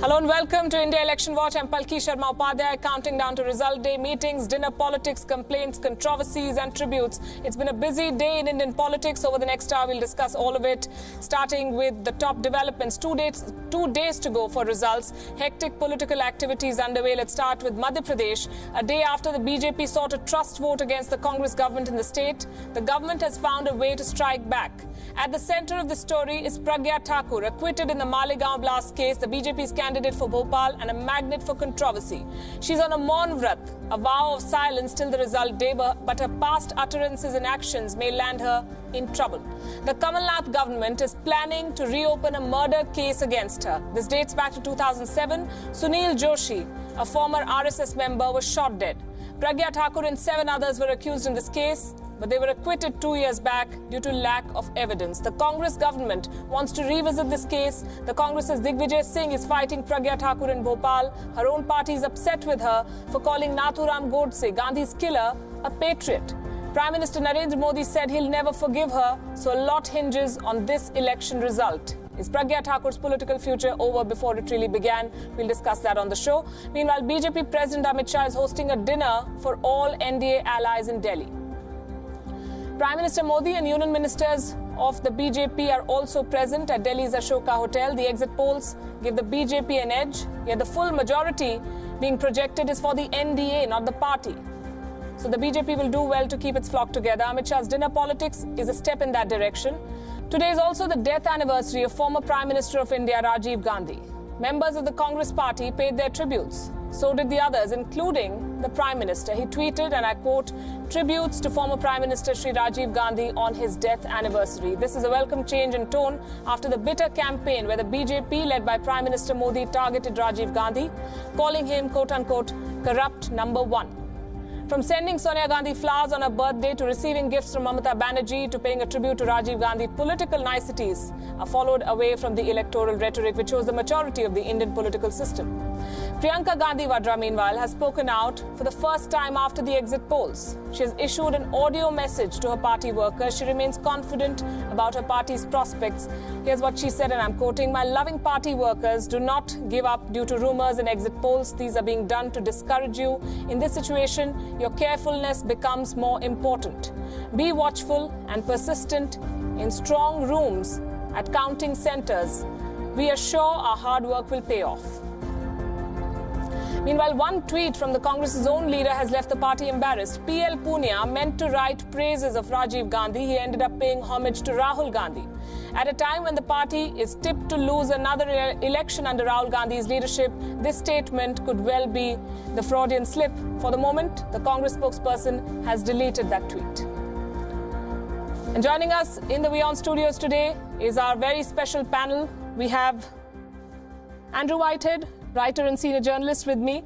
Hello and welcome to India Election Watch. I'm Palki Sharma Upadhyay, counting down to result day, meetings, dinner politics, complaints, controversies and tributes. It's been a busy day in Indian politics. Over the next hour, we'll discuss all of it, starting with the top developments. Two days to go for results. Hectic political activities underway. Let's start with Madhya Pradesh. A day after the BJP sought a trust vote against the Congress government in the state, the government has found a way to strike back. At the center of the story is Pragya Thakur, acquitted in the Malegaon blast case, the BJP's candidate for Bhopal and a magnet for controversy. She's on a Maun Vrat, a vow of silence till the result day, but her past utterances and actions may land her in trouble. The Kamal Nath government is planning to reopen a murder case against her. This dates back to 2007. Sunil Joshi, a former RSS member, was shot dead. Pragya Thakur and 7 others were accused in this case, but they were acquitted 2 years back due to lack of evidence. The Congress government wants to revisit this case. The Congress's Digvijay Singh is fighting Pragya Thakur in Bhopal. Her own party is upset with her for calling Nathuram Godse, Gandhi's killer, a patriot. Prime Minister Narendra Modi said he'll never forgive her, so a lot hinges on this election result. Is Pragya Thakur's political future over before it really began? We'll discuss that on the show. Meanwhile, BJP President Amit Shah is hosting a dinner for all NDA allies in Delhi. Prime Minister Modi and union ministers of the BJP are also present at Delhi's Ashoka Hotel. The exit polls give the BJP an edge, yet the full majority being projected is for the NDA, not the party. So the BJP will do well to keep its flock together. Amit Shah's dinner politics is a step in that direction. Today is also the death anniversary of former Prime Minister of India, Rajiv Gandhi. Members of the Congress party paid their tributes. So did the others, including the Prime Minister. He tweeted, and I quote, "Tributes to former Prime Minister Shri Rajiv Gandhi on his death anniversary." This is a welcome change in tone after the bitter campaign where the BJP, led by Prime Minister Modi, targeted Rajiv Gandhi, calling him, quote-unquote, corrupt number one. From sending Sonia Gandhi flowers on her birthday to receiving gifts from Mamata Banerjee to paying a tribute to Rajiv Gandhi, political niceties are followed away from the electoral rhetoric which shows the maturity of the Indian political system. Priyanka Gandhi Vadra, meanwhile, has spoken out for the first time after the exit polls. She has issued an audio message to her party workers. She remains confident about her party's prospects. Here's what she said, and I'm quoting, "My loving party workers, do not give up due to rumors and exit polls. These are being done to discourage you. In this situation, your carefulness becomes more important. Be watchful and persistent in strong rooms at counting centers. We are sure our hard work will pay off." Meanwhile, one tweet from the Congress's own leader has left the party embarrassed. PL Punia meant to write praises of Rajiv Gandhi. He ended up paying homage to Rahul Gandhi. At a time when the party is tipped to lose another election under Rahul Gandhi's leadership, this statement could well be the Freudian slip. For the moment, the Congress spokesperson has deleted that tweet. And joining us in the WION studios today is our very special panel. We have Andrew Whitehead, writer and senior journalist, with me.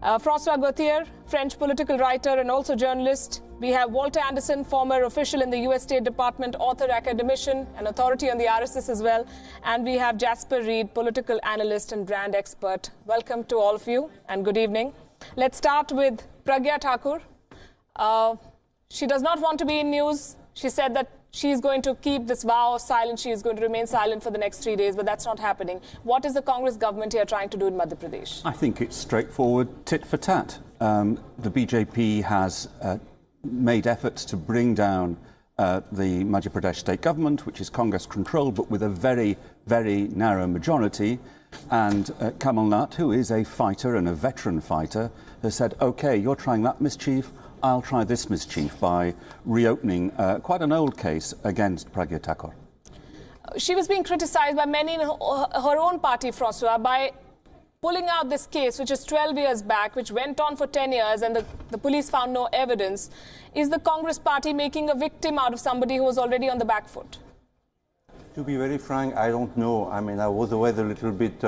François Gauthier, French political writer and also journalist. We have Walter Anderson, former official in the US State Department, author, academician, and authority on the RSS as well. And we have Jasper Reed, political analyst and brand expert. Welcome to all of you and good evening. Let's start with Pragya Thakur. She does not want to be in news. She said that she's going to keep this vow of silence. She is going to remain silent for the next 3 days, but that's not happening. What is the Congress government here trying to do in Madhya Pradesh? I think it's straightforward tit for tat. The BJP has made efforts to bring down the Madhya Pradesh state government, which is Congress-controlled, but with a very, very narrow majority. And Kamal Nath, who is a fighter and a veteran fighter, has said, OK, you're trying that mischief, I'll try this mischief by reopening quite an old case against Pragya Thakur. She was being criticized by many in her own party, François, by pulling out this case, which is 12 years back, which went on for 10 years, and the police found no evidence. Is the Congress party making a victim out of somebody who was already on the back foot? To be very frank, I don't know. I mean, I was always a little bit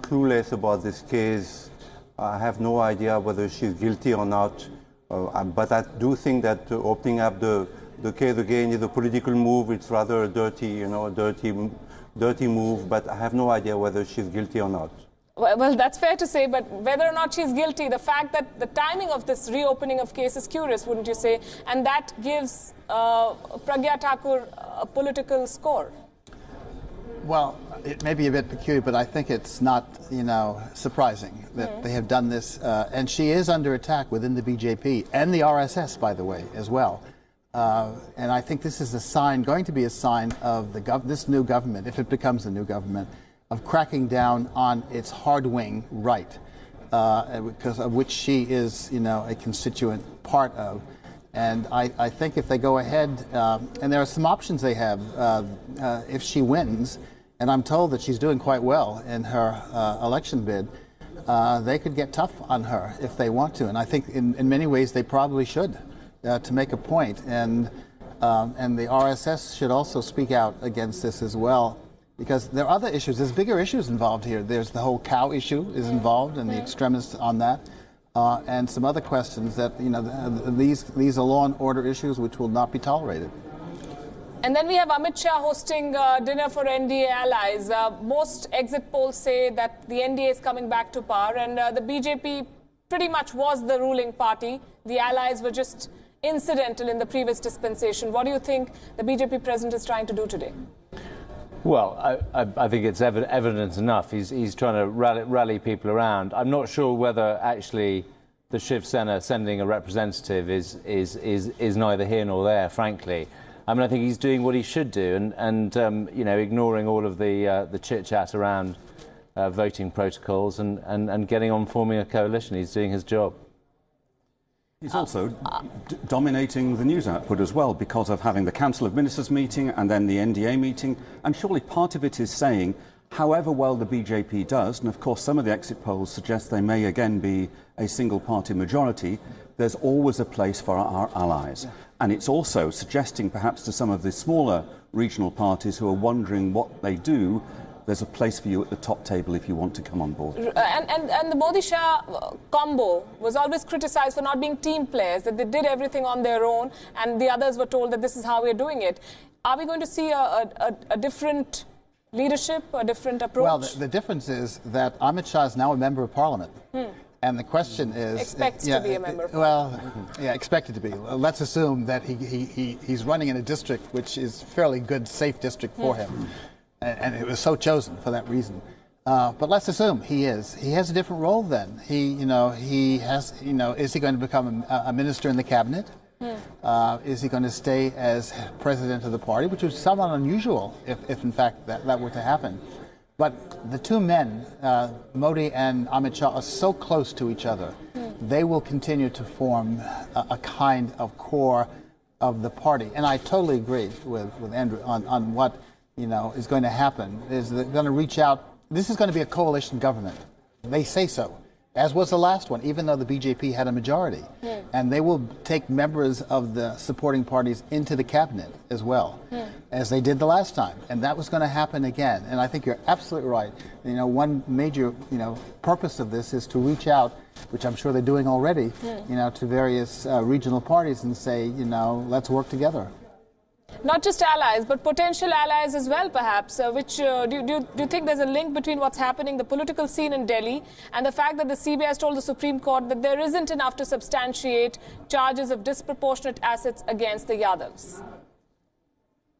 clueless about this case. I have no idea whether she's guilty or not. But I do think that opening up the case again is a political move. It's rather a dirty move, but I have no idea whether she's guilty or not. Well, that's fair to say, but whether or not she's guilty, the fact that the timing of this reopening of case is curious, wouldn't you say? And that gives Pragya Thakur a political score. Well, it may be a bit peculiar, but I think it's not, surprising that they have done this. And she is under attack within the BJP and the RSS, by the way, as well. And I think this is going to be a sign of this new government, if it becomes a new government, of cracking down on its hard-wing right, because of which she is, a constituent part of. And I think if they go ahead, and there are some options they have, if she wins, and I'm told that she's doing quite well in her election bid, they could get tough on her if they want to. And I think in many ways they probably should, to make a point. And the RSS should also speak out against this as well, because there are other issues. There's bigger issues involved here. There's the whole cow issue is involved, and the extremists on that. And some other questions that, these are law and order issues which will not be tolerated. And then we have Amit Shah hosting dinner for NDA allies. Most exit polls say that the NDA is coming back to power, and the BJP pretty much was the ruling party. The allies were just incidental in the previous dispensation. What do you think the BJP president is trying to do today? Well, I think it's evident enough. He's trying to rally people around. I'm not sure whether actually the Shiv Sena sending a representative is neither here nor there, frankly. I mean, I think he's doing what he should do, and ignoring all of the chit-chat around voting protocols and getting on forming a coalition. He's doing his job. He's also dominating the news output as well, because of having the Council of Ministers meeting and then the NDA meeting. And surely part of it is saying, however well the BJP does, and of course some of the exit polls suggest they may again be a single-party majority, there's always a place for our allies. And it's also suggesting perhaps to some of the smaller regional parties who are wondering what they do, there's a place for you at the top table if you want to come on board. And the Modi-Shah combo was always criticised for not being team players, that they did everything on their own, and the others were told that this is how we're doing it. Are we going to see a different leadership, a different approach? Well, the difference is that Amit Shah is now a member of parliament. And the question is... Expects to be a member of parliament. Well, yeah, expected to be. Let's assume that he's running in a district which is a fairly good, safe district for him. And it was so chosen for that reason. But let's assume he is. He has a different role then. He has, is he going to become a minister in the cabinet? Is he going to stay as president of the party, which was somewhat unusual if in fact that were to happen. But the two men, Modi and Amit Shah, are so close to each other. They will continue to form a kind of core of the party. And I totally agree with Andrew on what is going to happen. Is they're going to reach out. This is going to be a coalition government. They say so, as was the last one, even though the BJP had a majority. And they will take members of the supporting parties into the cabinet as well, as they did the last time. And that was going to happen again. And I think you're absolutely right. One major, purpose of this is to reach out, which I'm sure they're doing already, to various regional parties and say, let's work together. Not just allies, but potential allies as well, perhaps. Which do you think there's a link between what's happening, the political scene in Delhi, and the fact that the CBI has told the Supreme Court that there isn't enough to substantiate charges of disproportionate assets against the Yadavs?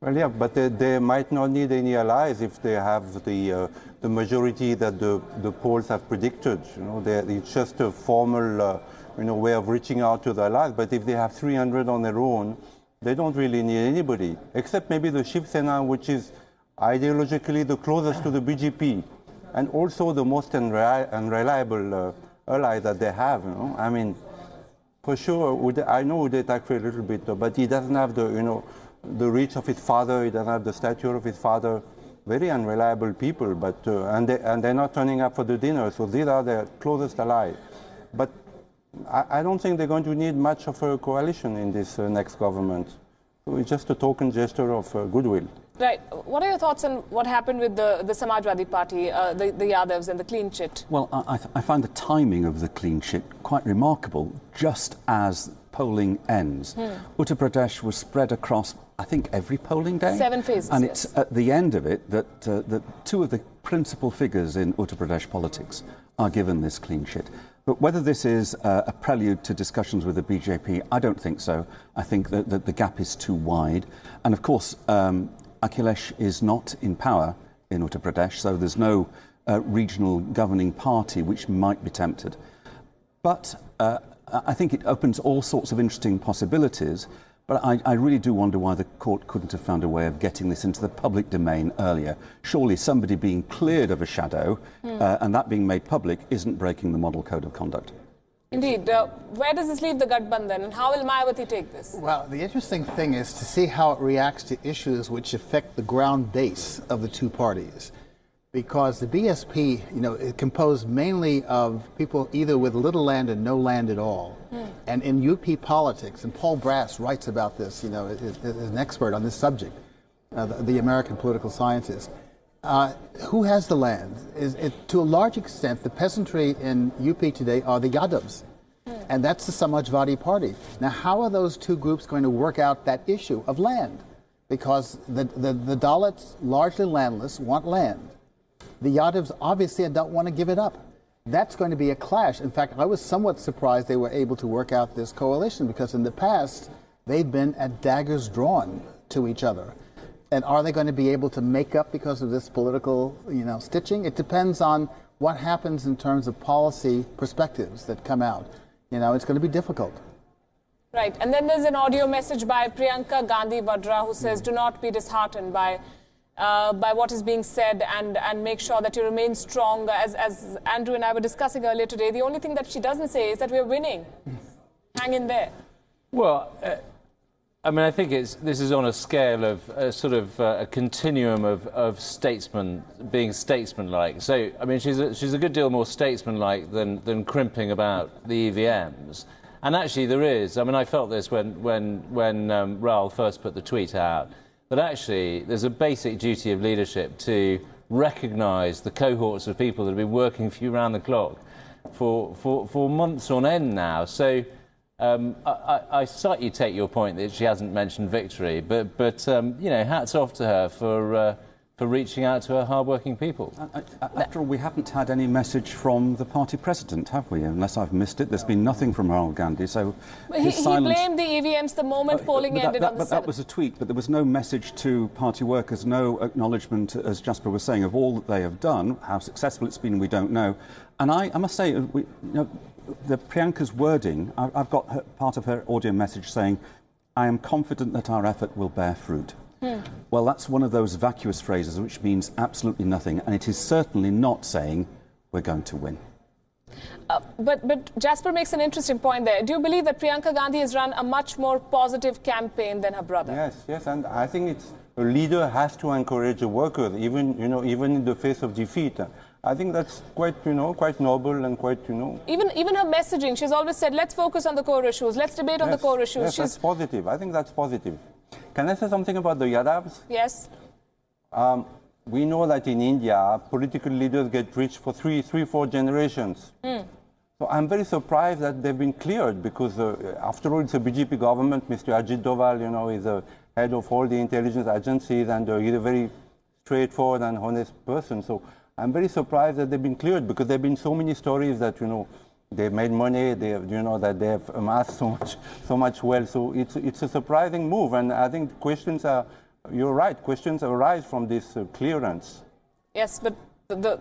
Well, yeah, but they might not need any allies if they have the majority that the polls have predicted. It's just a formal, way of reaching out to the allies. But if they have 300 on their own, they don't really need anybody, except maybe the Shiv Sena, which is ideologically the closest to the BJP, and also the most unreliable ally that they have. I mean, for sure, I know Uday Thackeray a little bit, but he doesn't have the reach of his father. He doesn't have the stature of his father. Very unreliable people, but and they're not turning up for the dinner. So these are their closest allies. But I don't think they're going to need much of a coalition in this next government. So it's just a token gesture of goodwill. Right. What are your thoughts on what happened with the Samajwadi Party, the Yadavs, and the clean chit? Well, I find the timing of the clean chit quite remarkable, just as polling ends. Uttar Pradesh was spread across, I think, every polling day. 7 phases. And it's at the end of it that two of the principal figures in Uttar Pradesh politics are given this clean chit. But whether this is a prelude to discussions with the BJP, I don't think so. I think that the gap is too wide. And of course, Akhilesh is not in power in Uttar Pradesh, so there's no regional governing party which might be tempted. But I think it opens all sorts of interesting possibilities. But I really do wonder why the court couldn't have found a way of getting this into the public domain earlier. Surely somebody being cleared of a shadow and that being made public isn't breaking the model code of conduct. Indeed. Where does this leave the Gathbandhan, and how will Mayawati take this? Well, the interesting thing is to see how it reacts to issues which affect the ground base of the two parties. Because the BSP, is composed mainly of people either with little land and no land at all. And in UP politics, and Paul Brass writes about this, is an expert on this subject, the American political scientist. Who has the land? To a large extent, the peasantry in UP today are the Yadavs. And that's the Samajwadi Party. Now, how are those two groups going to work out that issue of land? Because the Dalits, largely landless, want land. The Yadavs obviously don't want to give it up. That's going to be a clash. In fact, I was somewhat surprised they were able to work out this coalition, because in the past, they've been at daggers drawn to each other. And are they going to be able to make up because of this political, stitching? It depends on what happens in terms of policy perspectives that come out. It's going to be difficult. Right. And then there's an audio message by Priyanka Gandhi Vadra, who says, do not be disheartened by what is being said, and make sure that you remain strong. As Andrew and I were discussing earlier today, the only thing that she doesn't say is that we're winning. Hang in there. Well, I think this is on a scale of a continuum of being statesmanlike. So, she's a good deal more statesmanlike than crimping about the EVMs. And actually there is. I felt this when Raul first put the tweet out, that actually there's a basic duty of leadership to recognise the cohorts of people that have been working for you around the clock for months on end now. So I slightly take your point that she hasn't mentioned victory, but hats off to her for reaching out to her hard-working people. After all, we haven't had any message from the party president, have we? Unless I've missed it, there's been nothing from Rahul Gandhi. So he blamed the EVMs the moment polling ended on the 7th. That was a tweet, but there was no message to party workers, no acknowledgement, as Jasper was saying, of all that they have done. How successful it's been, we don't know. And I must say, the Priyanka's wording, I've got part of her audio message saying, I am confident that our effort will bear fruit. Well, that's one of those vacuous phrases which means absolutely nothing, and it is certainly not saying we're going to win. But Jasper makes an interesting point there. Do you believe that Priyanka Gandhi has run a much more positive campaign than her brother? Yes, and I think a leader has to encourage the workers, even in the face of defeat. I think that's quite noble and quite, Even her messaging, she's always said, let's focus on the core issues, let's debate on the core issues. Yes, that's positive. I think that's positive. Can I say something about the Yadavs? Yes. We know that in India, political leaders get rich for three, 4 generations. So I'm very surprised that they've been cleared, because after all, it's a BJP government. Mr. Ajit Doval, is the head of all the intelligence agencies, and he's a very straightforward and honest person. So I'm very surprised that they've been cleared, because there have been so many stories that, they've made money, that they have amassed so much wealth. So it's a surprising move, and I think you're right, questions arise from this clearance. Yes, but the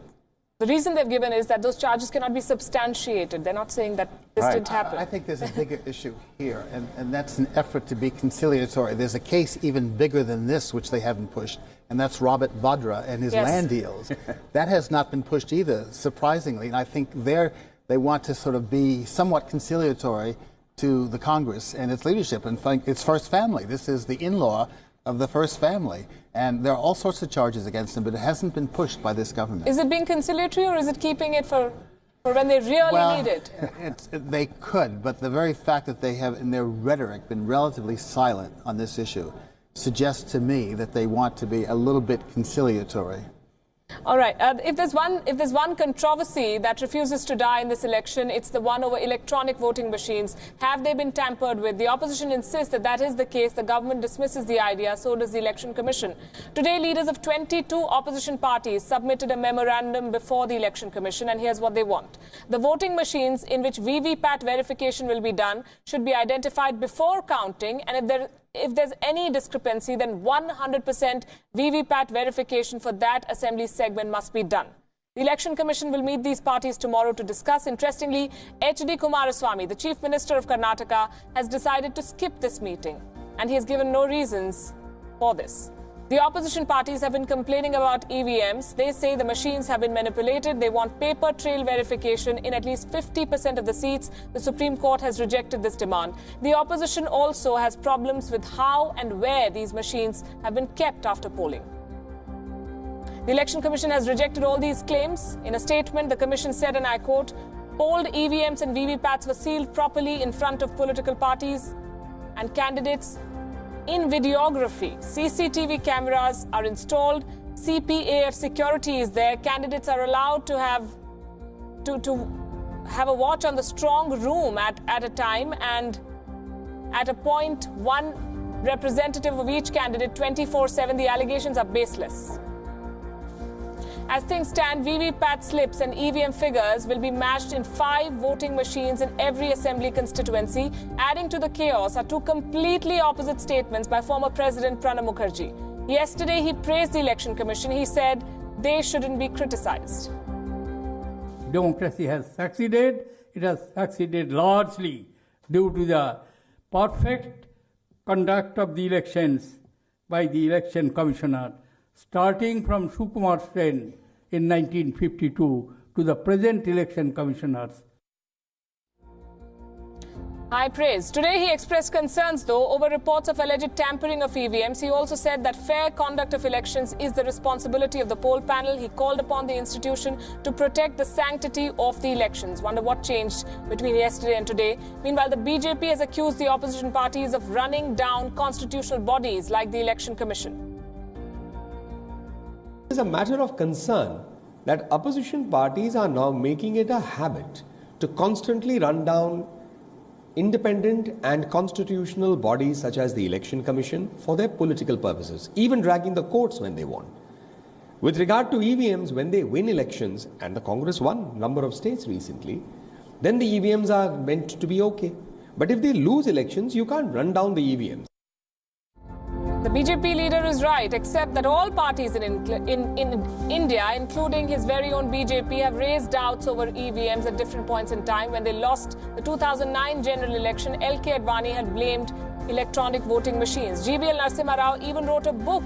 reason they've given is that those charges cannot be substantiated. They're not saying that this didn't happen. I think there's a bigger issue here, and that's an effort to be conciliatory. There's a case even bigger than this, which they haven't pushed, and that's Robert Vadra and his land deals. That has not been pushed either, surprisingly, and I think they want to sort of be somewhat conciliatory to the Congress and its leadership, and its first family. This is the in-law of the first family, and there are all sorts of charges against him, but it hasn't been pushed by this government. Is it being conciliatory, or is it keeping it for when they really need it? They could, but the very fact that they have, in their rhetoric, been relatively silent on this issue suggests to me that they want to be a little bit conciliatory. All right. If there's one controversy that refuses to die in this election, it's the one over electronic voting machines. Have they been tampered with? The opposition insists that is the case. The government dismisses the idea. So does the Election Commission. Today, leaders of 22 opposition parties submitted a memorandum before the Election Commission, and here's what they want. The voting machines in which VVPAT verification will be done should be identified before counting, and if there if there's any discrepancy, then 100% VVPAT verification for that assembly segment must be done. The Election Commission will meet these parties tomorrow to discuss. Interestingly, H.D. Kumaraswamy, the Chief Minister of Karnataka, has decided to skip this meeting, and he has given no reasons for this. The opposition parties have been complaining about EVMs. They say the machines have been manipulated. They want paper trail verification in at least 50% of the seats. The Supreme Court has rejected this demand. The opposition also has problems with how and where these machines have been kept after polling. The Election Commission has rejected all these claims. In a statement, the Commission said, and I quote, "Polled EVMs and VVPATs were sealed properly in front of political parties and candidates in videography. CCTV cameras are installed. CPAF security is there. Candidates are allowed to have a watch on the strong room at a time, and at a point, one representative of each candidate 24/7. The allegations are baseless." As things stand, VVPAT slips and EVM figures will be matched in 5 voting machines in every assembly constituency. Adding to the chaos are 2 completely opposite statements by former President Pranab Mukherjee. Yesterday, he praised the Election Commission. He said they shouldn't be criticized. Democracy has succeeded. It has succeeded largely due to the perfect conduct of the elections by the Election Commissioner, starting from Sukumar Sen in 1952 to the present election commissioners. High praise. Today he expressed concerns, though, over reports of alleged tampering of EVMs. He also said that fair conduct of elections is the responsibility of the poll panel. He called upon the institution to protect the sanctity of the elections. Wonder what changed between yesterday and today. Meanwhile, the BJP has accused the opposition parties of running down constitutional bodies like the Election Commission. It is a matter of concern that opposition parties are now making it a habit to constantly run down independent and constitutional bodies such as the Election Commission for their political purposes, even dragging the courts when they want. With regard to EVMs, when they win elections, and the Congress won a number of states recently, then the EVMs are meant to be okay. But if they lose elections, you can't run down the EVMs. The BJP leader is right, except that all parties in India, including his very own BJP, have raised doubts over EVMs at different points in time. When they lost the 2009 general election, L.K. Advani had blamed electronic voting machines. GBL Narasimha Rao even wrote a book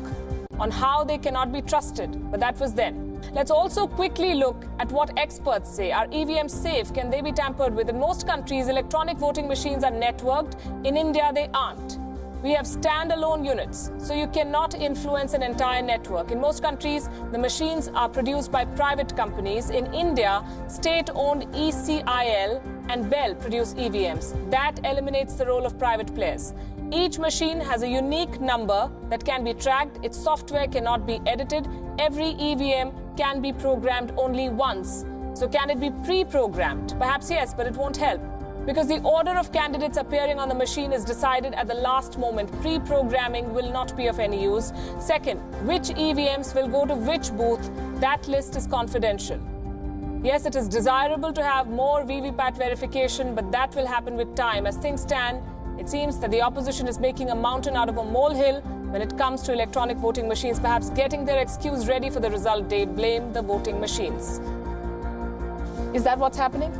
on how they cannot be trusted, but that was then. Let's also quickly look at what experts say. Are EVMs safe? Can they be tampered with? In most countries, electronic voting machines are networked. In India, they aren't. We have standalone units, so you cannot influence an entire network. In most countries, the machines are produced by private companies. In India, state-owned ECIL and Bell produce EVMs. That eliminates the role of private players. Each machine has a unique number that can be tracked. Its software cannot be edited. Every EVM can be programmed only once. So can it be pre-programmed? Perhaps yes, but it won't help, because the order of candidates appearing on the machine is decided at the last moment. Pre-programming will not be of any use. Second, which EVMs will go to which booth? That list is confidential. Yes, it is desirable to have more VVPAT verification, but that will happen with time. As things stand, it seems that the opposition is making a mountain out of a molehill when it comes to electronic voting machines, perhaps getting their excuse ready for the result day. Blame the voting machines. Is that what's happening?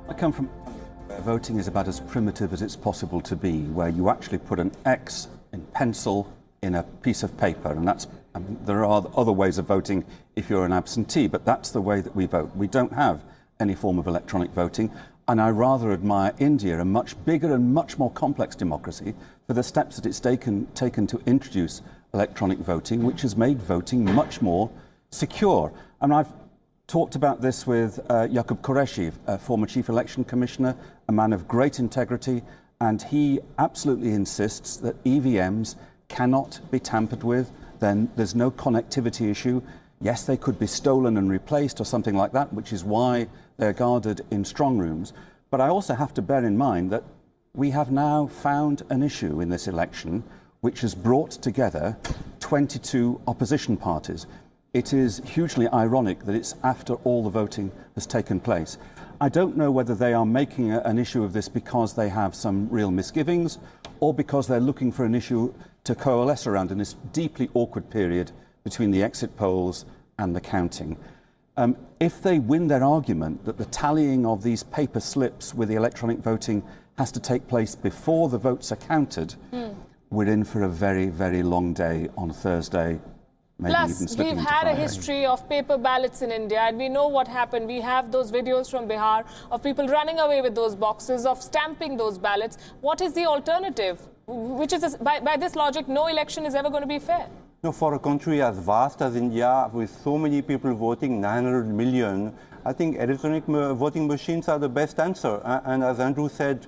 I come from voting is about as primitive as it's possible to be, where you actually put an X in pencil in a piece of paper, and that's, there are other ways of voting if you're an absentee, but that's the way that we vote. We don't have any form of electronic voting, and I rather admire India, a much bigger and much more complex democracy, for the steps that it's taken to introduce electronic voting, which has made voting much more secure. And I've talked about this with Yaqub Qureshi, a former Chief Election Commissioner, a man of great integrity, and he absolutely insists that EVMs cannot be tampered with. Then there's no connectivity issue. Yes, they could be stolen and replaced or something like that, which is why they're guarded in strong rooms. But I also have to bear in mind that we have now found an issue in this election which has brought together 22 opposition parties. it is hugely ironic that it's after all the voting has taken place. I don't know whether they are making an issue of this because they have some real misgivings or because they're looking for an issue to coalesce around in this deeply awkward period between the exit polls and the counting. If they win their argument that the tallying of these paper slips with the electronic voting has to take place before the votes are counted, we're in for a very, very long day on Thursday. Plus, we've had a history of paper ballots in India, and we know what happened. We have those videos from Bihar of people running away with those boxes, of stamping those ballots. What is the alternative? Which is, by this logic, no election is ever going to be fair. No, for a country as vast as India, with so many people voting, 900 million, I think electronic voting machines are the best answer. And as Andrew said,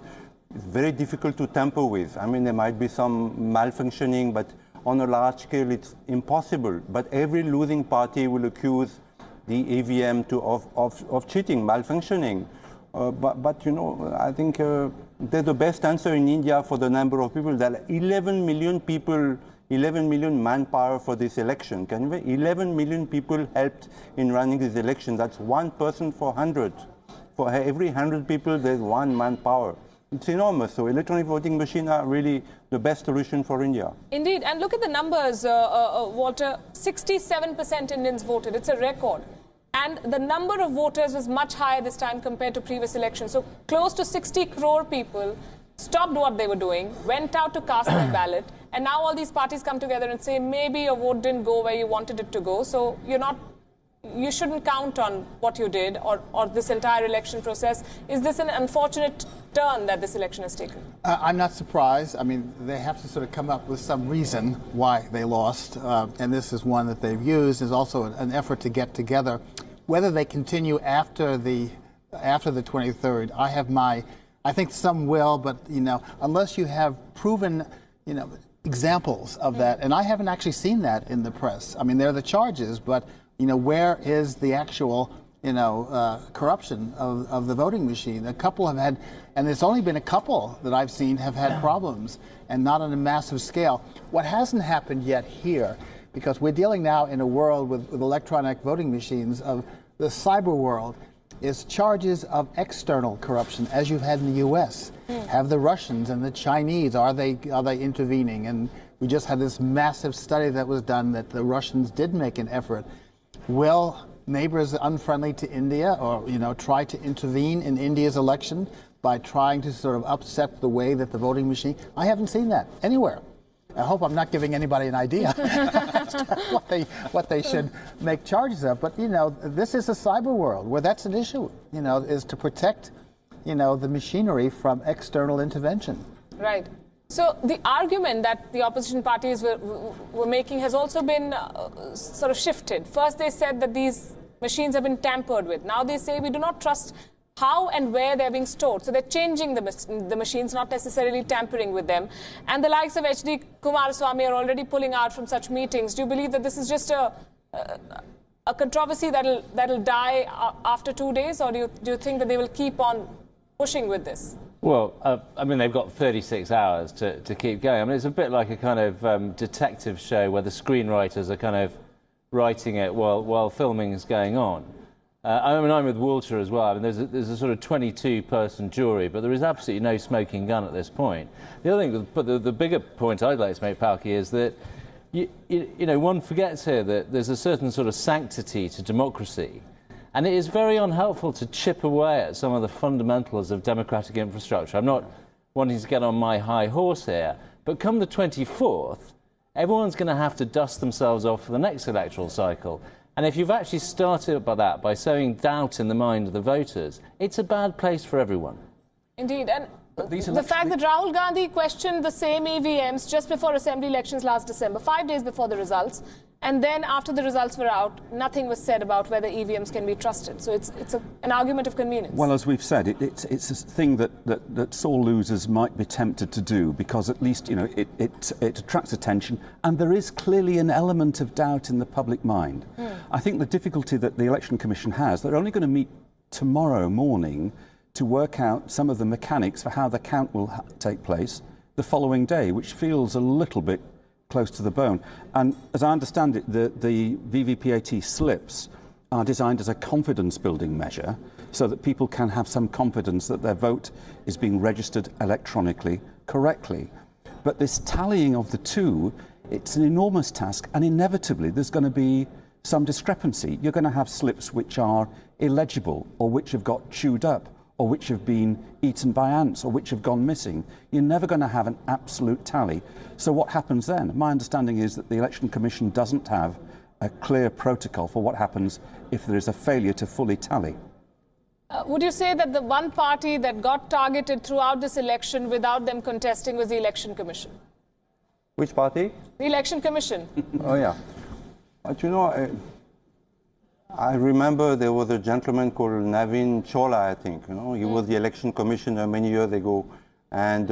it's very difficult to tamper with. I mean, there might be some malfunctioning, but on a large scale, it's impossible. But every losing party will accuse the EVM of cheating, malfunctioning. But you know, I think they're the best answer in India for the number of people. There are 11 million people, 11 million manpower for this election. Can you believe 11 million people helped in running this election? That's one person for 100. For every 100 people, there's one manpower. It's enormous. So electronic voting machines are really the best solution for India. Indeed. And look at the numbers, Walter. 67% Indians voted. It's a record. And the number of voters was much higher this time compared to previous elections. So close to 60 crore people stopped what they were doing, went out to cast their ballot. And now all these parties come together and say, maybe your vote didn't go where you wanted it to go. So you shouldn't count on what you did or this entire election process. Is this an unfortunate turn that this election has taken? I'm not surprised. I mean, they have to sort of come up with some reason why they lost, and this is one that they've used. Is also an effort to get together. Whether they continue after the 23rd, I think some will, but unless you have proven, examples of that, and I haven't actually seen that in the press. I mean, there are the charges, but where is the actual, corruption of the voting machine? A couple have had, and there's only been a couple that I've seen have had problems, and not on a massive scale. What hasn't happened yet here, because we're dealing now in a world with electronic voting machines of the cyber world, is charges of external corruption, as you've had in the U.S. Have the Russians and the Chinese, are they intervening? And we just had this massive study that was done that the Russians did make an effort. Will neighbors unfriendly to India or try to intervene in India's election by trying to sort of upset the way that the voting machine? I haven't seen that anywhere. I hope I'm not giving anybody an idea as to what they should make charges of. But this is a cyber world where that's an issue. Is to protect the machinery from external intervention. Right. So the argument that the opposition parties were making has also been sort of shifted. First they said that these machines have been tampered with. Now they say we do not trust how and where they're being stored. So they're changing the machines, not necessarily tampering with them. And the likes of H.D. Kumaraswamy are already pulling out from such meetings. Do you believe that this is just a controversy that'll die after 2 days, or do you think that they will keep on pushing with this? Well, I mean, they've got 36 hours to keep going. I mean, it's a bit like a kind of detective show where the screenwriters are kind of writing it while filming is going on. I mean, I'm with Walter as well. I mean, there's a sort of 22-person jury, but there is absolutely no smoking gun at this point. The other thing, but the bigger point I'd like to make, Palki, is that one forgets here that there's a certain sort of sanctity to democracy, and it is very unhelpful to chip away at some of the fundamentals of democratic infrastructure. I'm not wanting to get on my high horse here, but come the 24th, everyone's going to have to dust themselves off for the next electoral cycle. And if you've actually started by sowing doubt in the mind of the voters, it's a bad place for everyone. Indeed. And the fact that Rahul Gandhi questioned the same EVMs just before Assembly elections last December, 5 days before the results, and then after the results were out, nothing was said about whether EVMs can be trusted. So it's an argument of convenience. Well, as we've said, it's a thing that sore losers might be tempted to do because at least it attracts attention, and there is clearly an element of doubt in the public mind. I think the difficulty that the Election Commission has, they're only going to meet tomorrow morning to work out some of the mechanics for how the count will take place the following day, which feels a little bit close to the bone. And as I understand it, the VVPAT slips are designed as a confidence-building measure so that people can have some confidence that their vote is being registered electronically correctly. But this tallying of the two, it's an enormous task, and inevitably there's going to be some discrepancy. You're going to have slips which are illegible, or which have got chewed up, or which have been eaten by ants, or which have gone missing. You're never going to have an absolute tally. So what happens then? My understanding is that the Election Commission doesn't have a clear protocol for what happens if there is a failure to fully tally. Would you say that the one party that got targeted throughout this election without them contesting was the Election Commission? Which party? The Election Commission. Oh, yeah. But you know, I remember there was a gentleman called Navin Chola, I think. You know, he was the election commissioner many years ago, and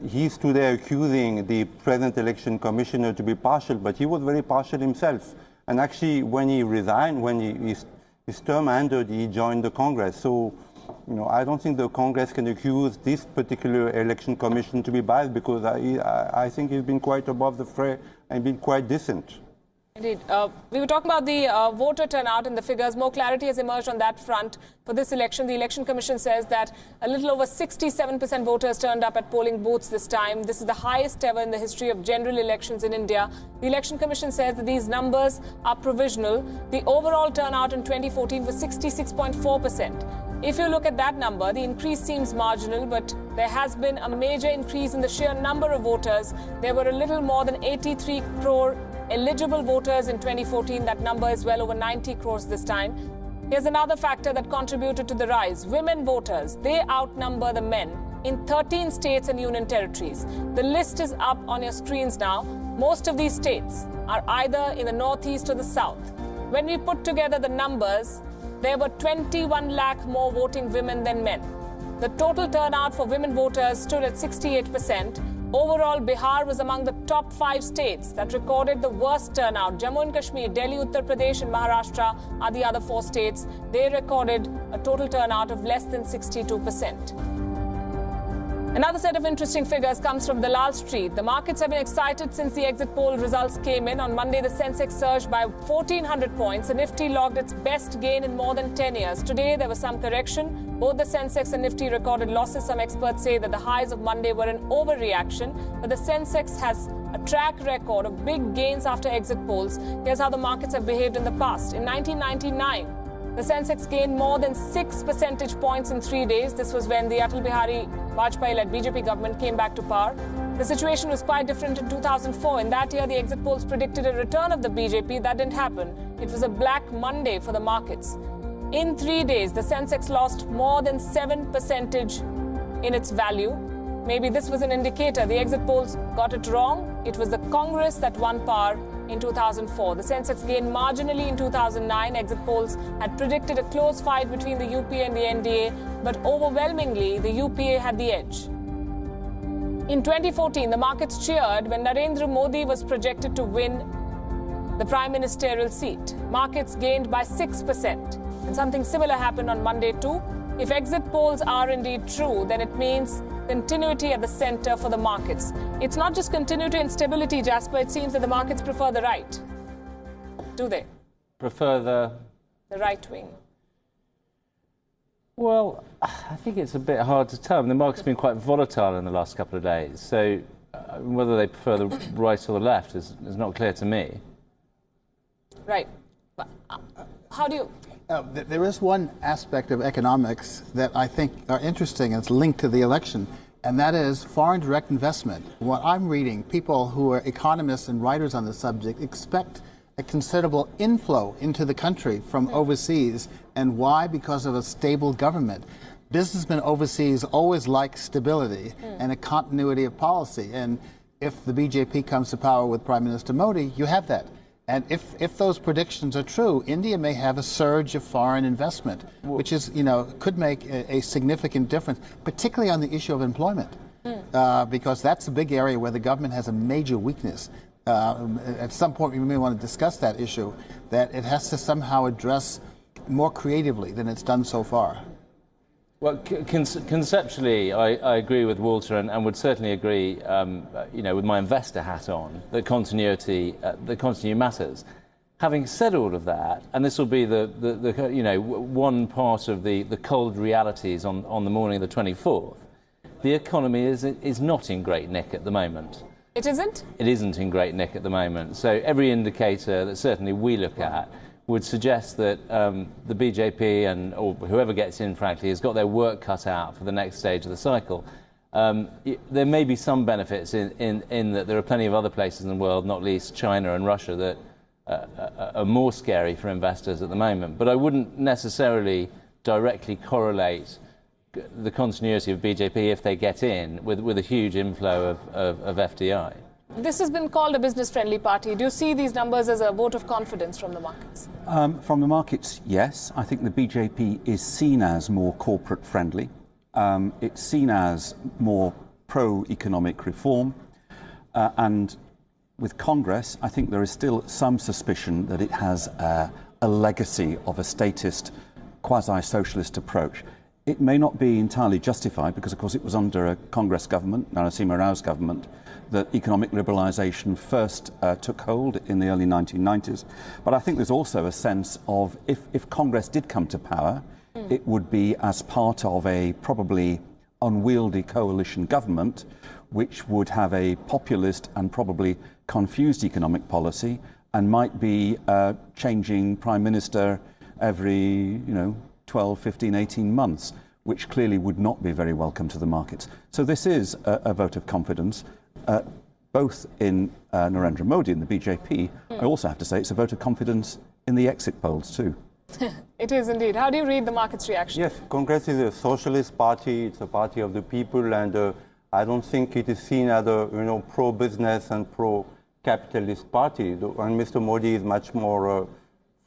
he stood there accusing the present election commissioner to be partial, but he was very partial himself. And actually, when he resigned, when his term ended, he joined the Congress. So, you know, I don't think the Congress can accuse this particular election commission to be biased, because I think he's been quite above the fray and been quite decent. Indeed. We were talking about the voter turnout and the figures. More clarity has emerged on that front for this election. The Election Commission says that a little over 67% voters turned up at polling booths this time. This is the highest ever in the history of general elections in India. The Election Commission says that these numbers are provisional. The overall turnout in 2014 was 66.4%. If you look at that number, the increase seems marginal, but there has been a major increase in the sheer number of voters. There were a little more than 83 crore eligible voters in 2014. That number is well over 90 crores this time. Here's another factor that contributed to the rise. Women voters, they outnumber the men in 13 states and union territories. The list is up on your screens now. Most of these states are either in the northeast or the south. When we put together the numbers, there were 21 lakh more voting women than men. The total turnout for women voters stood at 68%. Overall, Bihar was among the top 5 states that recorded the worst turnout. Jammu and Kashmir, Delhi, Uttar Pradesh and Maharashtra are the other 4 states. They recorded a total turnout of less than 62%. Another set of interesting figures comes from Dalal Street. The markets have been excited since the exit poll results came in. On Monday, the Sensex surged by 1,400 points. The Nifty logged its best gain in more than 10 years. Today, there was some correction. Both the Sensex and Nifty recorded losses. Some experts say that the highs of Monday were an overreaction, but the Sensex has a track record of big gains after exit polls. Here's how the markets have behaved in the past. In 1999, the Sensex gained more than 6 percentage points in 3 days. This was when the Atal Bihari Vajpayee-led BJP government came back to power. The situation was quite different in 2004. In that year, the exit polls predicted a return of the BJP. That didn't happen. It was a black Monday for the markets. In 3 days, the Sensex lost more than 7% in its value. Maybe this was an indicator. The exit polls got it wrong. It was the Congress that won power in 2004. The Sensex gained marginally in 2009. Exit polls had predicted a close fight between the UPA and the NDA, but overwhelmingly, the UPA had the edge. In 2014, the markets cheered when Narendra Modi was projected to win the prime ministerial seat. Markets gained by 6%. And something similar happened on Monday too. If exit polls are indeed true, then it means continuity at the center for the markets. It's not just continuity and stability, Jasper. It seems that the markets prefer the right. Do they? Prefer the right wing. Well, I think it's a bit hard to tell. The market's been quite volatile in the last couple of days. So whether they prefer the right or the left is not clear to me. Right. How do you... There is one aspect of economics that I think are interesting, and it's linked to the election, and that is foreign direct investment. What I'm reading, people who are economists and writers on the subject expect a considerable inflow into the country from overseas. And why? Because of a stable government. Businessmen overseas always like stability and a continuity of policy. And if the BJP comes to power with Prime Minister Modi, you have that. And if those predictions are true, India may have a surge of foreign investment, which is, could make a significant difference, particularly on the issue of employment, because that's a big area where the government has a major weakness. At some point, we may want to discuss that issue, that it has to somehow address more creatively than it's done so far. Well, conceptually, I agree with Walter, and would certainly agree, with my investor hat on, that continuity matters. Having said all of that, and this will be the one part of the cold realities on the morning of the 24th, the economy is not in great nick at the moment. It isn't? It isn't in great nick at the moment. So every indicator that certainly we look at would suggest that the BJP or whoever gets in, frankly, has got their work cut out for the next stage of the cycle. There may be some benefits in that there are plenty of other places in the world, not least China and Russia, that are more scary for investors at the moment. But I wouldn't necessarily directly correlate the continuity of BJP, if they get in, with a huge inflow of FDI. This has been called a business-friendly party. Do you see these numbers as a vote of confidence from the markets? From the markets, yes. I think the BJP is seen as more corporate-friendly. It's seen as more pro-economic reform. And with Congress, I think there is still some suspicion that it has a legacy of a statist, quasi-socialist approach. It may not be entirely justified because, of course, it was under a Congress government, Narasimha Rao's government, that economic liberalisation first took hold in the early 1990s. But I think there's also a sense of if Congress did come to power, it would be as part of a probably unwieldy coalition government which would have a populist and probably confused economic policy and might be changing Prime Minister every 12, 15, 18 months, which clearly would not be very welcome to the markets. So this is a vote of confidence, both in Narendra Modi and the BJP. I also have to say it's a vote of confidence in the exit polls too. It is indeed. How do you read the market's reaction? Yes, Congress is a socialist party. It's a party of the people, and I don't think it is seen as a pro-business and pro-capitalist party. And Mr. Modi is much more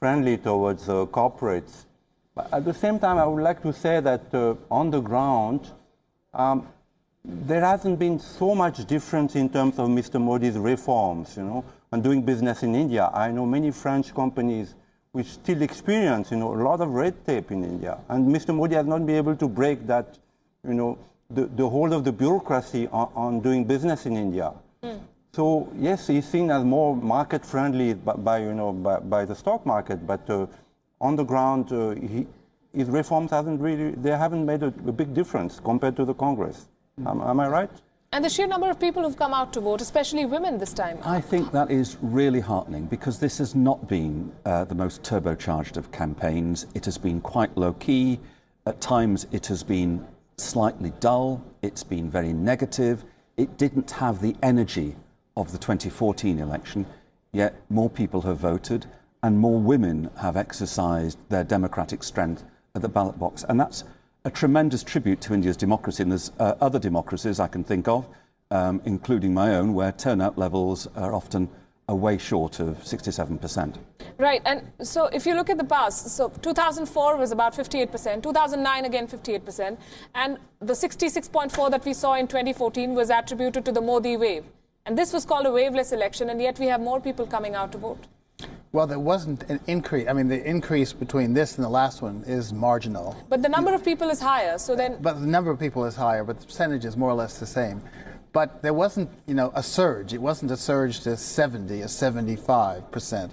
friendly towards corporates. But at the same time, I would like to say that on the ground, there hasn't been so much difference in terms of Mr. Modi's reforms, and doing business in India. I know many French companies which still experience, a lot of red tape in India. And Mr. Modi has not been able to break that, the whole of the bureaucracy on doing business in India. So yes, he's seen as more market-friendly by the stock market, but on the ground, his reforms haven't made a big difference compared to the Congress. Am I right? And the sheer number of people who've come out to vote, especially women this time. I think that is really heartening because this has not been the most turbocharged of campaigns. It has been quite low-key. At times it has been slightly dull. It's been very negative. It didn't have the energy of the 2014 election, yet more people have voted and more women have exercised their democratic strength at the ballot box. And that's a tremendous tribute to India's democracy. And there's other democracies I can think of, including my own, where turnout levels are often way short of 67%. Right, and so if you look at the past, so 2004 was about 58%, 2009 again 58%, and the 66.4 that we saw in 2014 was attributed to the Modi wave. And this was called a waveless election, and yet we have more people coming out to vote. Well, there wasn't an increase. I mean, the increase between this and the last one is marginal. But the number of people is higher, so then... But the number of people is higher, but the percentage is more or less the same. But there wasn't, a surge. It wasn't a surge to 70 or 75%.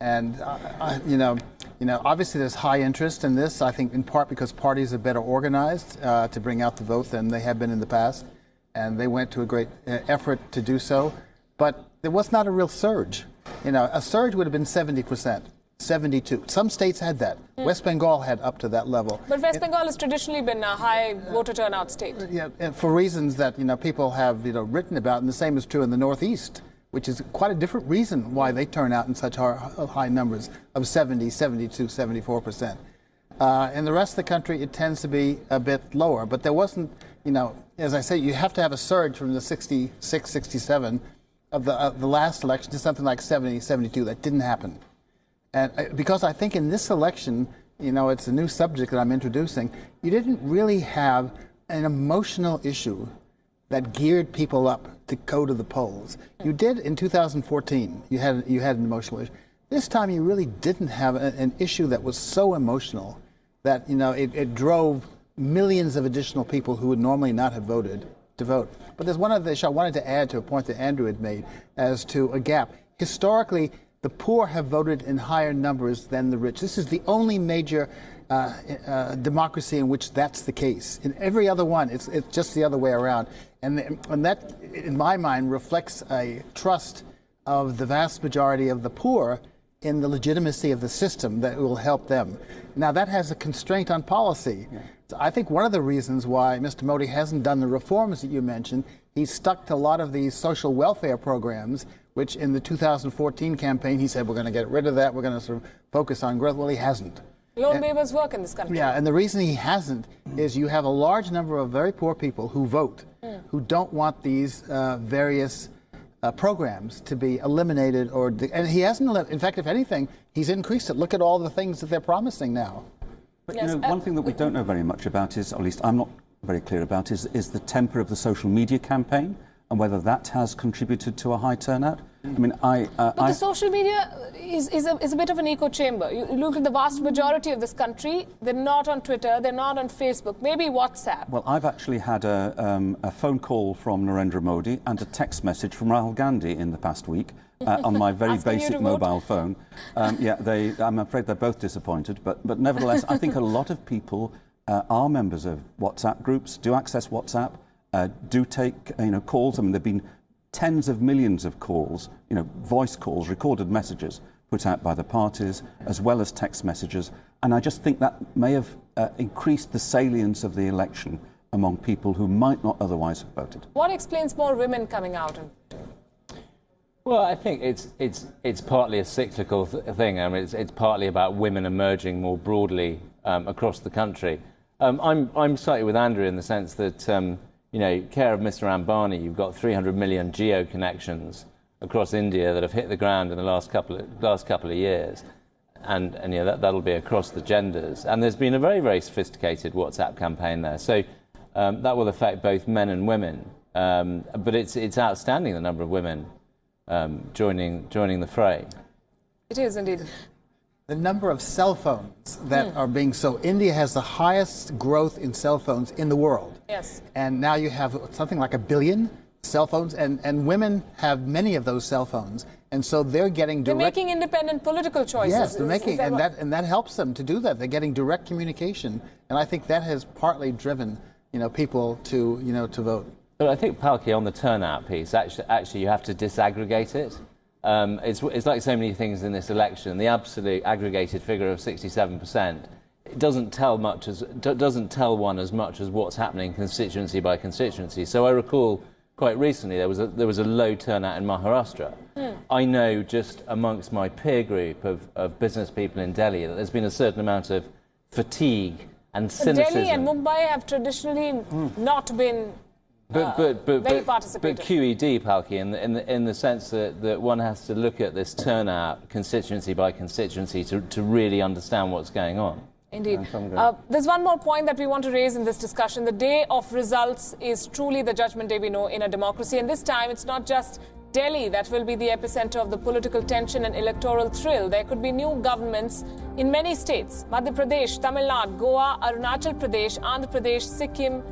And, obviously there's high interest in this, I think in part because parties are better organized to bring out the vote than they have been in the past. And they went to a great effort to do so. But there was not a real surge. A surge would have been 70%, 72%. Some states had that. West Bengal had up to that level. But West Bengal has traditionally been a high voter turnout state. Yeah, and for reasons that people have written about, and the same is true in the Northeast, which is quite a different reason why they turn out in such high numbers of 70, 72, 74%. In the rest of the country, it tends to be a bit lower. But there wasn't, as I say, you have to have a surge from the 66, 67 of the last election to something like 70, 72. That didn't happen. And because I think in this election, it's a new subject that I'm introducing, you didn't really have an emotional issue that geared people up to go to the polls. You did in 2014. You had an emotional issue. This time you really didn't have an issue that was so emotional that, it drove millions of additional people who would normally not have voted to vote. But there's one other issue I wanted to add to a point that Andrew had made as to a gap. Historically, the poor have voted in higher numbers than the rich. This is the only major democracy in which that's the case. In every other one, it's just the other way around. And that, in my mind, reflects a trust of the vast majority of the poor in the legitimacy of the system that will help them. Now, that has a constraint on policy. Yeah. So I think one of the reasons why Mr. Modi hasn't done the reforms that you mentioned, he's stuck to a lot of these social welfare programs, which in the 2014 campaign, he said, we're going to get rid of that, we're going to sort of focus on growth. Well, he hasn't. Lone Labour's work in this country. Yeah, and the reason he hasn't is you have a large number of very poor people who vote, who don't want these various programs to be eliminated, and he hasn't. In fact, if anything, he's increased it. Look at all the things that they're promising now. But you know, one thing that we don't know very much about is, or at least I'm not very clear about, is the temper of the social media campaign and whether that has contributed to a high turnout. I mean, but the social media is a bit of an echo chamber. You look at the vast majority of this country, they're not on Twitter, they're not on Facebook, maybe WhatsApp. Well, I've actually had a phone call from Narendra Modi and a text message from Rahul Gandhi in the past week on my very basic mobile phone. Yeah, I'm afraid they're both disappointed, but nevertheless, I think a lot of people are members of WhatsApp groups, do access WhatsApp, do take calls. I mean, there've been tens of millions of calls, voice calls, recorded messages put out by the parties, as well as text messages. And I just think that may have increased the salience of the election among people who might not otherwise have voted. What explains more women coming out? Well, I think it's partly a cyclical thing. I mean, it's partly about women emerging more broadly across the country. I'm slightly with Andrew in the sense that care of Mr. Ambani, you've got 300 million geo connections across India that have hit the ground in the last couple of years, and that'll be across the genders. And there's been a very, very sophisticated WhatsApp campaign there, so that will affect both men and women. But it's outstanding the number of women joining the fray. It is indeed. The number of cell phones that are being sold. India has the highest growth in cell phones in the world. Yes. And now you have something like 1 billion cell phones, and women have many of those cell phones. And so they're getting direct... They're making independent political choices. Yes, they're making, and that helps them to do that. They're getting direct communication. And I think that has partly driven, people to vote. But I think, Palki, on the turnout piece, actually you have to disaggregate it. It's like so many things in this election. The absolute aggregated figure of 67%, it doesn't tell one as much as what's happening constituency by constituency. So I recall quite recently there was a low turnout in Maharashtra. I know just amongst my peer group of business people in Delhi that there's been a certain amount of fatigue and cynicism. Delhi and Mumbai have traditionally not been very participatory. But QED, Palki, in the sense that one has to look at this turnout constituency by constituency to really understand what's going on. Indeed. There's one more point that we want to raise in this discussion. The day of results is truly the judgment day we know in a democracy. And this time, it's not just Delhi that will be the epicenter of the political tension and electoral thrill. There could be new governments in many states. Madhya Pradesh, Tamil Nadu, Goa, Arunachal Pradesh, Andhra Pradesh, Sikkim,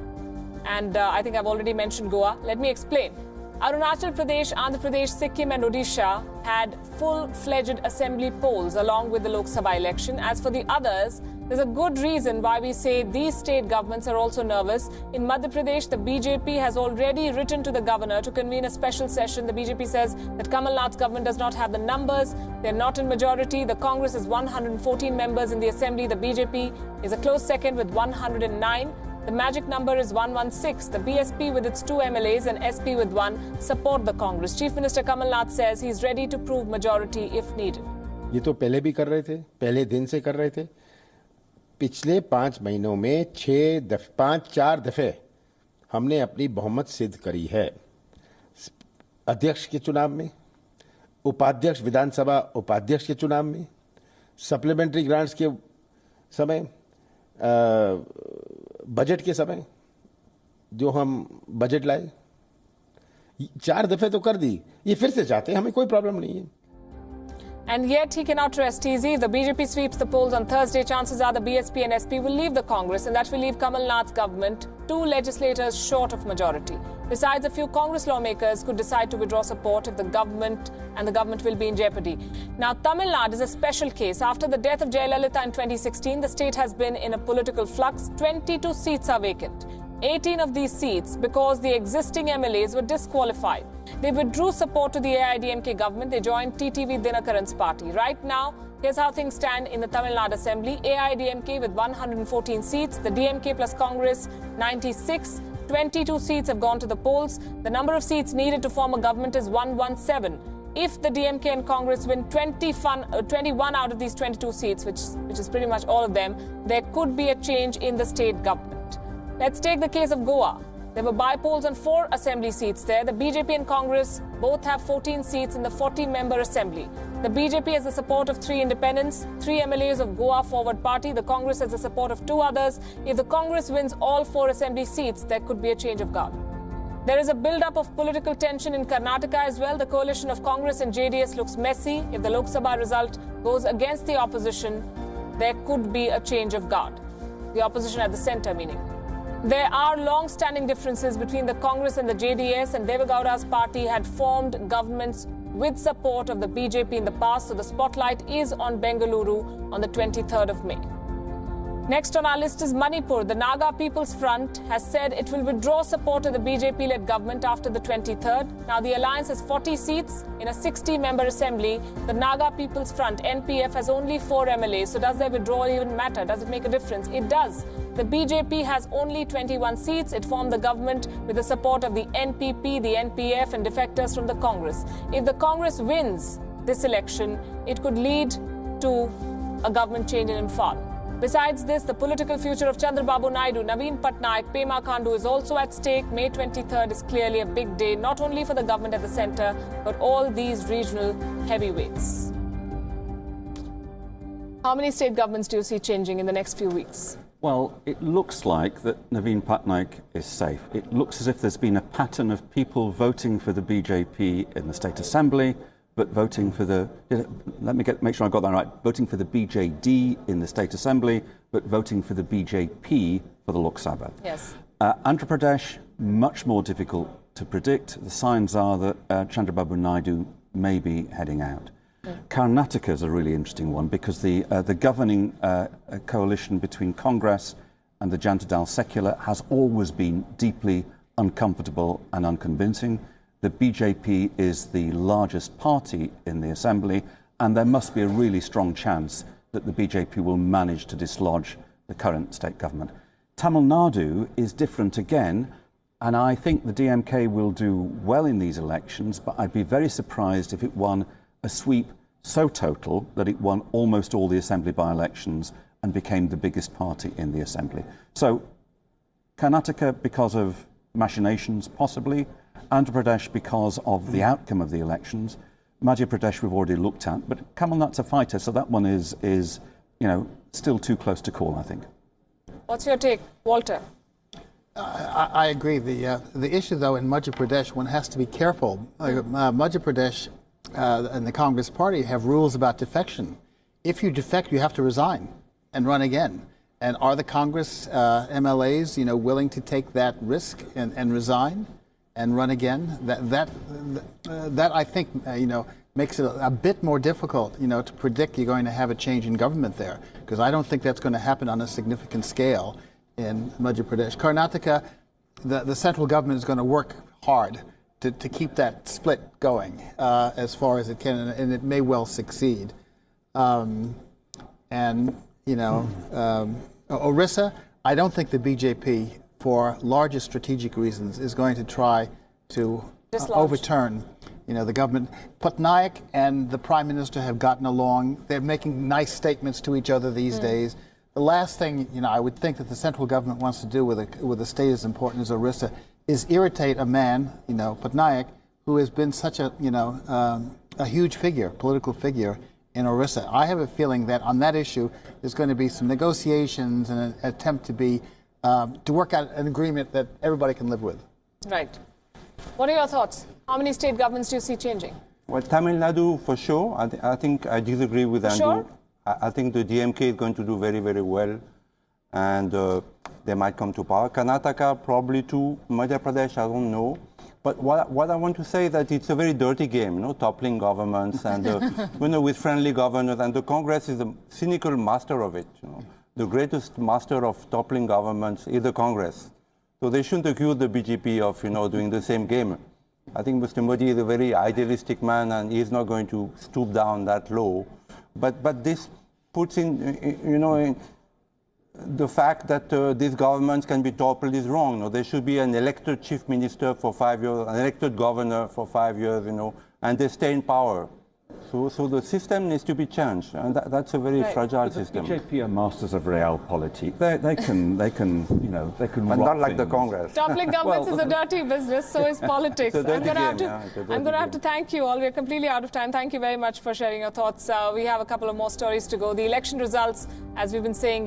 and I think I've already mentioned Goa. Let me explain. Arunachal Pradesh, Andhra Pradesh, Sikkim and Odisha had full-fledged assembly polls along with the Lok Sabha election. As for the others, there's a good reason why we say these state governments are also nervous. In Madhya Pradesh, the BJP has already written to the governor to convene a special session. The BJP says that Kamal Nath's government does not have the numbers. They're not in majority. The Congress has 114 members in the assembly. The BJP is a close second with 109. The magic number is 116. The BSP with its 2 MLAs and SP with 1 support the Congress. Chief Minister Kamal Nath says he's ready to prove majority if needed. ये तो पहले भी कर रहे थे, पहले दिन से कर रहे थे. पिछले 5 महीनों में 4 दफे हमने अपनी बहुमत सिद्ध करी है. अध्यक्ष के चुनाव में, उपाध्यक्ष विधानसभा उपाध्यक्ष के चुनाव में, सप्लीमेंट्री ग्रांट्स के समय, बजट के समय जो हम बजट लाए, 4 दफे तो कर दी. ये फिर से चाहते हैं, हमें कोई प्रॉब्लम नहीं है. And yet he cannot rest easy. If the BJP sweeps the polls on Thursday, chances are the BSP and SP will leave the Congress, and that will leave Kamal Nath's government 2 legislators short of majority. Besides, a few Congress lawmakers could decide to withdraw support if the government will be in jeopardy. Now, Tamil Nadu is a special case. After the death of Jayalalitha in 2016, the state has been in a political flux. 22 seats are vacant. 18 of these seats because the existing MLAs were disqualified. They withdrew support to the AIDMK government. They joined TTV Dinakaran's party. Right now, here's how things stand in the Tamil Nadu Assembly. AIDMK with 114 seats. The DMK plus Congress, 96. 22 seats have gone to the polls. The number of seats needed to form a government is 117. If the DMK and Congress win 21 out of these 22 seats, which is pretty much all of them, there could be a change in the state government. Let's take the case of Goa. There were by-polls on 4 assembly seats there. The BJP and Congress both have 14 seats in the 40-member assembly. The BJP has the support of 3 independents, 3 MLAs of Goa Forward Party. The Congress has the support of 2 others. If the Congress wins all 4 assembly seats, there could be a change of guard. There is a build-up of political tension in Karnataka as well. The coalition of Congress and JDS looks messy. If the Lok Sabha result goes against the opposition, there could be a change of guard. The opposition at the centre, meaning. There are long-standing differences between the Congress and the JDS, and Devegowda's party had formed governments with support of the BJP in the past, so the spotlight is on Bengaluru on the 23rd of May. Next on our list is Manipur. The Naga People's Front has said it will withdraw support to the BJP-led government after the 23rd. Now, the alliance has 40 seats in a 60-member assembly. The Naga People's Front, NPF, has only 4 MLAs. So does their withdrawal even matter? Does it make a difference? It does. The BJP has only 21 seats. It formed the government with the support of the NPP, the NPF, and defectors from the Congress. If the Congress wins this election, it could lead to a government change in Imphal. Besides this, the political future of Chandrababu Naidu, Naveen Patnaik, Pema Khandu is also at stake. May 23rd is clearly a big day, not only for the government at the centre, but all these regional heavyweights. How many state governments do you see changing in the next few weeks? Well, it looks like that Naveen Patnaik is safe. It looks as if there's been a pattern of people voting for the BJP in the State Assembly, but voting for the, make sure I got that right, voting for the BJD in the State Assembly, but voting for the BJP for the Lok Sabha. Yes. Andhra Pradesh, much more difficult to predict. The signs are that Chandrababu Naidu may be heading out. Karnataka is a really interesting one because the governing coalition between Congress and the Janata Dal Secular has always been deeply uncomfortable and unconvincing. The BJP is the largest party in the Assembly, and there must be a really strong chance that the BJP will manage to dislodge the current state government. Tamil Nadu is different again, and I think the DMK will do well in these elections, but I'd be very surprised if it won a sweep so total that it won almost all the Assembly by-elections and became the biggest party in the Assembly. So Karnataka because of machinations, possibly. Andhra Pradesh because of the outcome of the elections. Madhya Pradesh we've already looked at, but Kamal Nath's a fighter, so that one is still too close to call, I think. What's your take, Walter? I agree. The issue, though, in Madhya Pradesh, one has to be careful. Madhya Pradesh and the Congress Party have rules about defection. If you defect, you have to resign and run again. And are the Congress MLAs, willing to take that risk and resign and run again? That I think, makes it a bit more difficult, to predict you're going to have a change in government there, because I don't think that's going to happen on a significant scale in Madhya Pradesh. Karnataka, the central government is going to work hard to keep that split going as far as it can, and it may well succeed. Orissa, I don't think the BJP, for larger strategic reasons, is going to try to overturn, the government. Patnaik and the Prime Minister have gotten along. They're making nice statements to each other these days. The last thing, I would think that the central government wants to do with a state as important as Orissa is irritate a man, Patnaik, who has been such a huge figure, political figure in Orissa. I have a feeling that on that issue, there's going to be some negotiations and an attempt to work out an agreement that everybody can live with. Right. What are your thoughts? How many state governments do you see changing? Well, Tamil Nadu, for sure. I think I disagree with Andrew. Sure? I think the DMK is going to do very, very well, and they might come to power. Karnataka, probably too. Madhya Pradesh, I don't know. But what I want to say is that it's a very dirty game, toppling governments and, with friendly governors. And the Congress is a cynical master of it. The greatest master of toppling governments is the Congress. So they shouldn't accuse the BJP of, doing the same game. I think Mr. Modi is a very idealistic man, and he's not going to stoop down that low. But this puts in, the fact that these governments can be toppled is wrong. There should be an elected chief minister for 5 years, an elected governor for 5 years, and they stay in power. So the system needs to be changed, and that's a very fragile system. The BJP are masters of realpolitik. They can But not like the Congress. Toppling governments is a dirty business, so is politics. I'm going to have to thank you all. We're completely out of time. Thank you very much for sharing your thoughts. We have a couple of more stories to go. The election results, as we've been saying,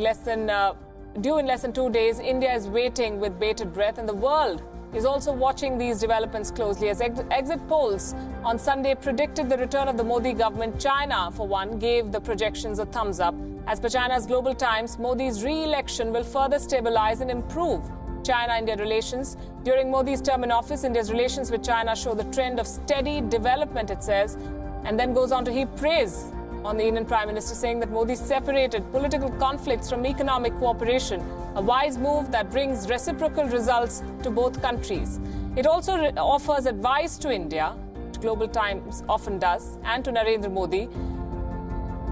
due in less than 2 days. India is waiting with bated breath, and the world is also watching these developments closely. As exit polls on Sunday predicted the return of the Modi government, China, for one, gave the projections a thumbs up. As per China's Global Times, Modi's re-election will further stabilize and improve China-India relations. During Modi's term in office, India's relations with China show the trend of steady development, it says, and then goes on to heap praise on the Indian Prime Minister, saying that Modi separated political conflicts from economic cooperation, a wise move that brings reciprocal results to both countries. It also offers advice to India, which Global Times often does, and to Narendra Modi.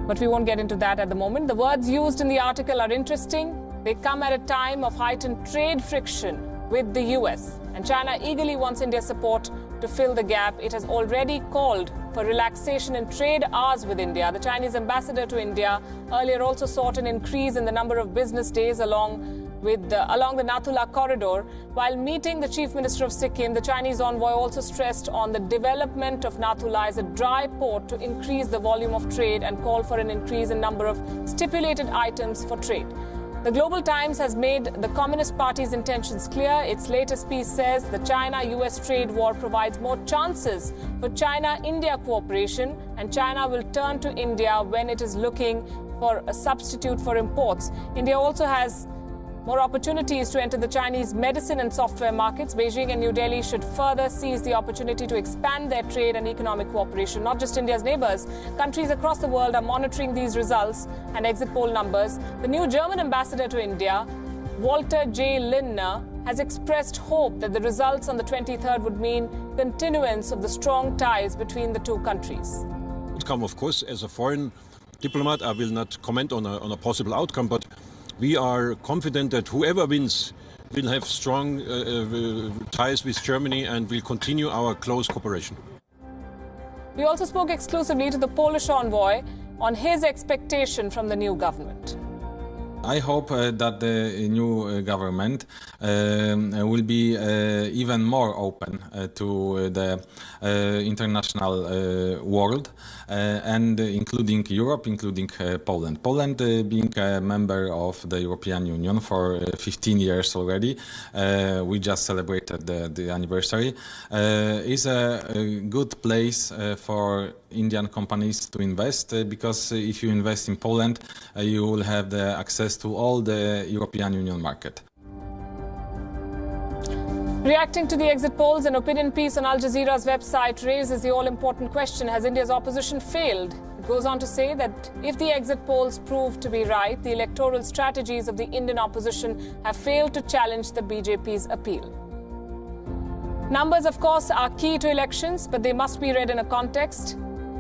But we won't get into that at the moment. The words used in the article are interesting. They come at a time of heightened trade friction with the US, and China eagerly wants India's support to fill the gap. It has already called for relaxation in trade hours with India. The Chinese ambassador to India earlier also sought an increase in the number of business days along the Nathula corridor. While meeting the Chief Minister of Sikkim, the Chinese envoy also stressed on the development of Nathula as a dry port to increase the volume of trade and called for an increase in number of stipulated items for trade. The Global Times has made the Communist Party's intentions clear. Its latest piece says the China-US trade war provides more chances for China-India cooperation, and China will turn to India when it is looking for a substitute for imports. India also has more opportunities to enter the Chinese medicine and software markets. Beijing and New Delhi should further seize the opportunity to expand their trade and economic cooperation. Not just India's neighbors, countries across the world are monitoring these results and exit poll numbers. The new German ambassador to India, Walter J. Lindner, has expressed hope that the results on the 23rd would mean continuance of the strong ties between the two countries. Outcome, of course, as a foreign diplomat, I will not comment on a possible outcome, but we are confident that whoever wins will have strong ties with Germany and will continue our close cooperation. We also spoke exclusively to the Polish envoy on his expectation from the new government. I hope that the new government will be even more open to the international world, and including Europe, including Poland. Poland, being a member of the European Union for 15 years already, we just celebrated the anniversary, is a good place for Indian companies to invest, because if you invest in Poland, you will have the access to all the European Union market. Reacting to the exit polls, an opinion piece on Al Jazeera's website raises the all-important question: has India's opposition failed? It goes on to say that if the exit polls prove to be right, the electoral strategies of the Indian opposition have failed to challenge the BJP's appeal. Numbers, of course, are key to elections, but they must be read in a context.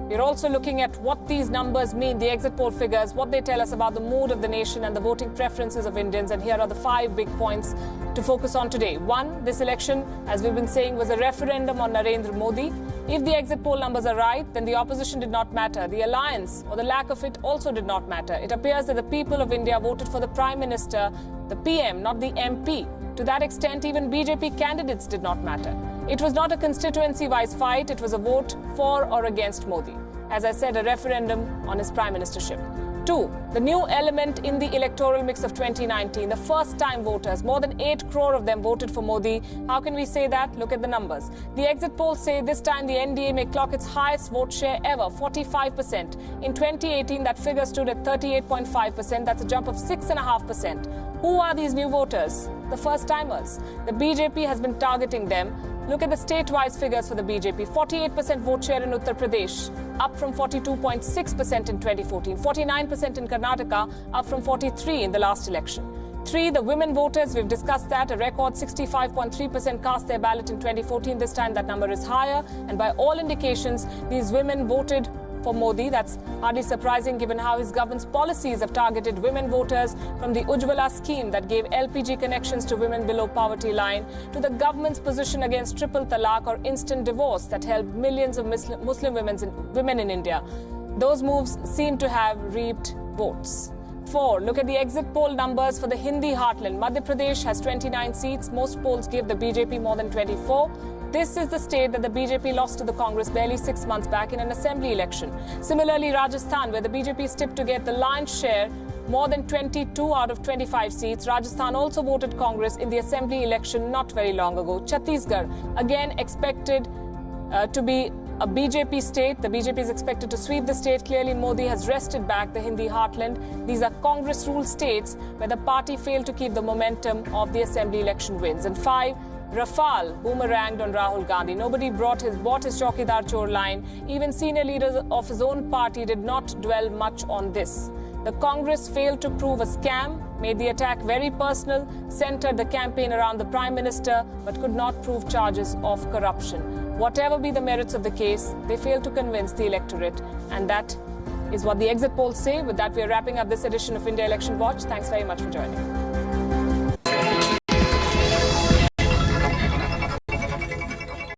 We're also looking at what these numbers mean, the exit poll figures, what they tell us about the mood of the nation and the voting preferences of Indians. And here are the 5 big points to focus on today. 1, this election, as we've been saying, was a referendum on Narendra Modi. If the exit poll numbers are right, then the opposition did not matter. The alliance, or the lack of it, also did not matter. It appears that the people of India voted for the Prime Minister, the PM, not the MP. To that extent, even BJP candidates did not matter. It was not a constituency-wise fight. It was a vote for or against Modi. As I said, a referendum on his prime ministership. Two, the new element in the electoral mix of 2019, the first-time voters. More than 8 crore of them voted for Modi. How can we say that? Look at the numbers. The exit polls say this time the NDA may clock its highest vote share ever, 45%. In 2018, that figure stood at 38.5%. That's a jump of 6.5%. Who are these new voters? The first-timers. The BJP has been targeting them. Look at the state-wise figures for the BJP. 48% vote share in Uttar Pradesh, up from 42.6% in 2014. 49% in Karnataka, up from 43% in the last election. 3, the women voters, we've discussed that. A record 65.3% cast their ballot in 2014. This time that number is higher. And by all indications, these women voted for Modi. That's hardly surprising given how his government's policies have targeted women voters, from the Ujjwala scheme that gave LPG connections to women below poverty line, to the government's position against triple talaq or instant divorce that helped millions of Muslim women in India. Those moves seem to have reaped votes. 4, look at the exit poll numbers for the Hindi heartland. Madhya Pradesh has 29 seats. Most polls give the BJP more than 24. This is the state that the BJP lost to the Congress barely 6 months back in an assembly election. Similarly, Rajasthan, where the BJP is tipped to get the lion's share, more than 22 out of 25 seats. Rajasthan also voted Congress in the assembly election not very long ago. Chhattisgarh, again expected to be a BJP state. The BJP is expected to sweep the state. Clearly, Modi has wrested back the Hindi heartland. These are Congress-ruled states where the party failed to keep the momentum of the assembly election wins. And 5, Rafale boomeranged on Rahul Gandhi. Nobody bought his Chaukidar Chor line. Even senior leaders of his own party did not dwell much on this. The Congress failed to prove a scam, made the attack very personal, centered the campaign around the Prime Minister, but could not prove charges of corruption. Whatever be the merits of the case, they failed to convince the electorate. And that is what the exit polls say. With that, we are wrapping up this edition of India Election Watch. Thanks very much for joining.